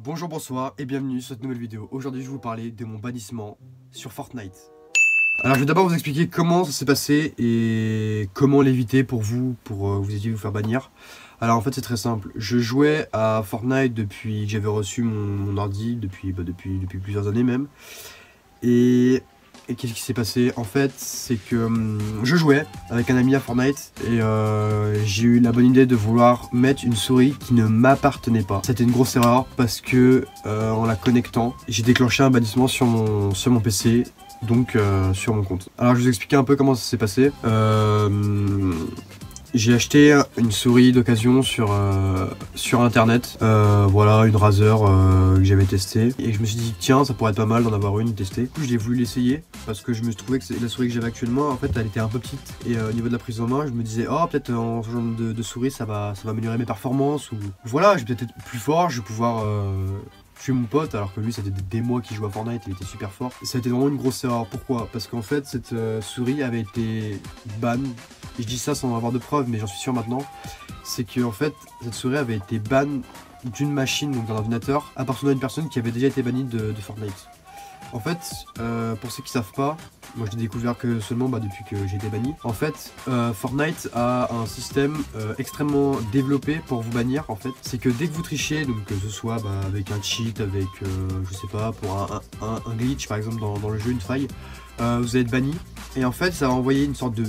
Bonjour, bonsoir et bienvenue sur cette nouvelle vidéo. Aujourd'hui je vais vous parler de mon bannissement sur Fortnite. Alors je vais d'abord vous expliquer comment ça s'est passé et comment l'éviter pour vous éviter de vous faire bannir. Alors en fait c'est très simple, je jouais à Fortnite depuis que j'avais reçu mon ordi, depuis plusieurs années même. Et qu'est-ce qui s'est passé? En fait, c'est que je jouais avec un ami à Fortnite et j'ai eu la bonne idée de vouloir mettre une souris qui ne m'appartenait pas. C'était une grosse erreur parce que en la connectant, j'ai déclenché un bannissement sur mon PC, donc sur mon compte. Alors je vais vous expliquer un peu comment ça s'est passé. J'ai acheté une souris d'occasion sur internet, voilà, une Razer que j'avais testée. Et je me suis dit tiens, ça pourrait être pas mal d'en avoir une testée. Du coup je l'ai voulu l'essayer parce que je me trouvais que la souris que j'avais actuellement, en fait elle était un peu petite. Et au niveau de la prise en main, je me disais oh peut-être en changeant de souris ça va améliorer mes performances. Ou voilà, je vais peut-être être plus fort, je vais pouvoir tuer mon pote alors que lui c'était des mois qu'il jouait à Fortnite, il était super fort. Ça a été vraiment une grosse erreur. Pourquoi? Parce qu'en fait cette souris avait été ban. Et je dis ça sans avoir de preuves, mais j'en suis sûr maintenant. C'est que en fait, cette souris avait été ban d'une machine, donc d'un ordinateur, appartenant à une personne qui avait déjà été bannie de Fortnite. En fait, pour ceux qui savent pas, moi je l'ai découvert que seulement depuis que j'ai été banni. En fait, Fortnite a un système extrêmement développé pour vous bannir. En fait, c'est que dès que vous trichez, donc que ce soit avec un cheat, avec je sais pas, pour un glitch par exemple dans le jeu, une faille, vous allez être banni. Et en fait, ça va envoyer une sorte de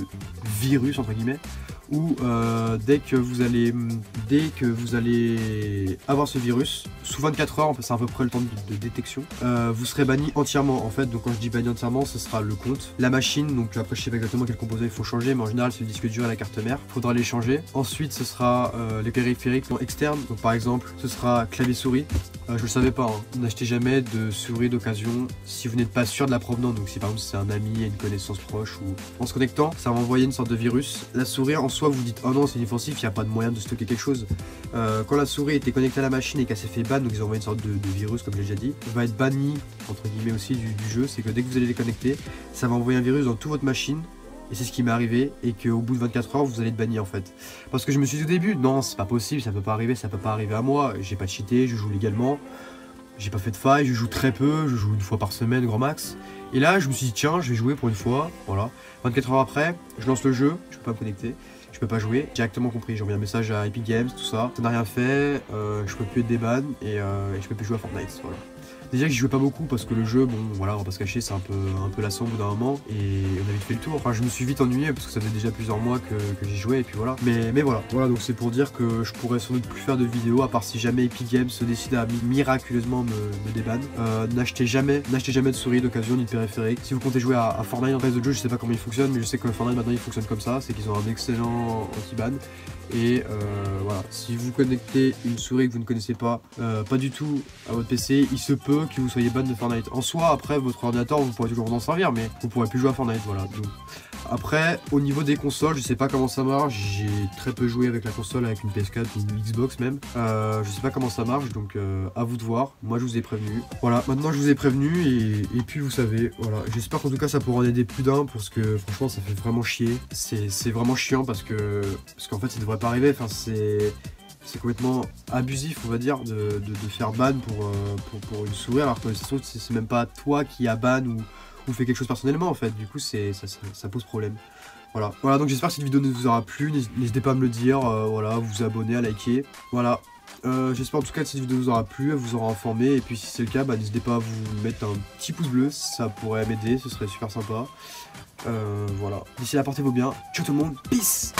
virus entre guillemets. Où dès que vous allez avoir ce virus, sous 24 heures, c'est à peu près le temps de détection, vous serez banni entièrement en fait. Donc quand je dis banni entièrement, ce sera le compte, la machine, donc après je sais pas exactement quel composant il faut changer, mais en général c'est le disque dur et la carte mère, faudra les changer. Ensuite ce sera les périphériques externes, donc par exemple ce sera clavier souris. Je le savais pas, hein. N'achetez jamais de souris d'occasion si vous n'êtes pas sûr de la provenance. Donc si par exemple c'est un ami et une connaissance proche, ou en se connectant, ça va envoyer une sorte de virus. La souris en soit vous dites oh non c'est inoffensif, il n'y a pas de moyen de stocker quelque chose. Quand la souris était connectée à la machine et qu'elle s'est fait ban, donc ils ont envoyé une sorte de virus comme j'ai déjà dit, va être banni entre guillemets aussi du jeu. C'est que dès que vous allez les connecter, ça va envoyer un virus dans toute votre machine. Et c'est ce qui m'est arrivé, et qu'au bout de 24 heures vous allez être banni en fait. Parce que je me suis dit au début, non c'est pas possible, ça peut pas arriver à moi. J'ai pas cheaté, je joue légalement, j'ai pas fait de faille, je joue très peu, je joue une fois par semaine grand max. Et là je me suis dit tiens je vais jouer pour une fois, voilà. 24 heures après, je lance le jeu, je peux pas me connecter, je peux pas jouer. Directement compris, j'ai envoyé un message à Epic Games, tout ça. Ça n'a rien fait, je peux plus être déban et je peux plus jouer à Fortnite, voilà. Déjà que j'y jouais pas beaucoup parce que le jeu, bon voilà, on va pas se cacher, c'est un peu lassant au bout d'un moment et on a vite fait le tour. Enfin je me suis vite ennuyé parce que ça faisait déjà plusieurs mois que j'y jouais et puis voilà. Mais voilà, donc c'est pour dire que je pourrais sans doute plus faire de vidéos à part si jamais Epic Games se décide à miraculeusement me déban. N'achetez jamais de souris d'occasion ni de périphérique. Si vous comptez jouer à Fortnite en reste de jeu, je sais pas comment il fonctionne, mais je sais que Fortnite maintenant il fonctionne comme ça, c'est qu'ils ont un excellent anti-ban. Et voilà, si vous connectez une souris que vous ne connaissez pas du tout à votre PC, il se peut que vous soyez ban de Fortnite. En soi, après votre ordinateur, vous pourrez toujours vous en servir, mais vous pourrez plus jouer à Fortnite, voilà. Donc, après, au niveau des consoles, je sais pas comment ça marche, j'ai très peu joué avec la console, avec une PS4 ou une Xbox même. Je sais pas comment ça marche, donc à vous de voir. Moi je vous ai prévenu. Voilà, maintenant je vous ai prévenu et puis vous savez, voilà. J'espère qu'en tout cas ça pourra en aider plus d'un parce que franchement ça fait vraiment chier. C'est vraiment chiant parce qu'en fait ça devrait pas arriver, enfin c'est complètement abusif on va dire de faire ban pour une souris alors que c'est même pas toi qui a ban ou fait quelque chose personnellement en fait, du coup ça pose problème. Voilà donc j'espère que cette vidéo ne vous aura plu, n'hésitez pas à me le dire, voilà, vous abonner, à liker, voilà. J'espère en tout cas que cette vidéo vous aura plu, elle vous aura informé, et puis si c'est le cas, n'hésitez pas à vous mettre un petit pouce bleu, ça pourrait m'aider, ce serait super sympa. Voilà, d'ici là portez-vous bien, ciao tout le monde, peace.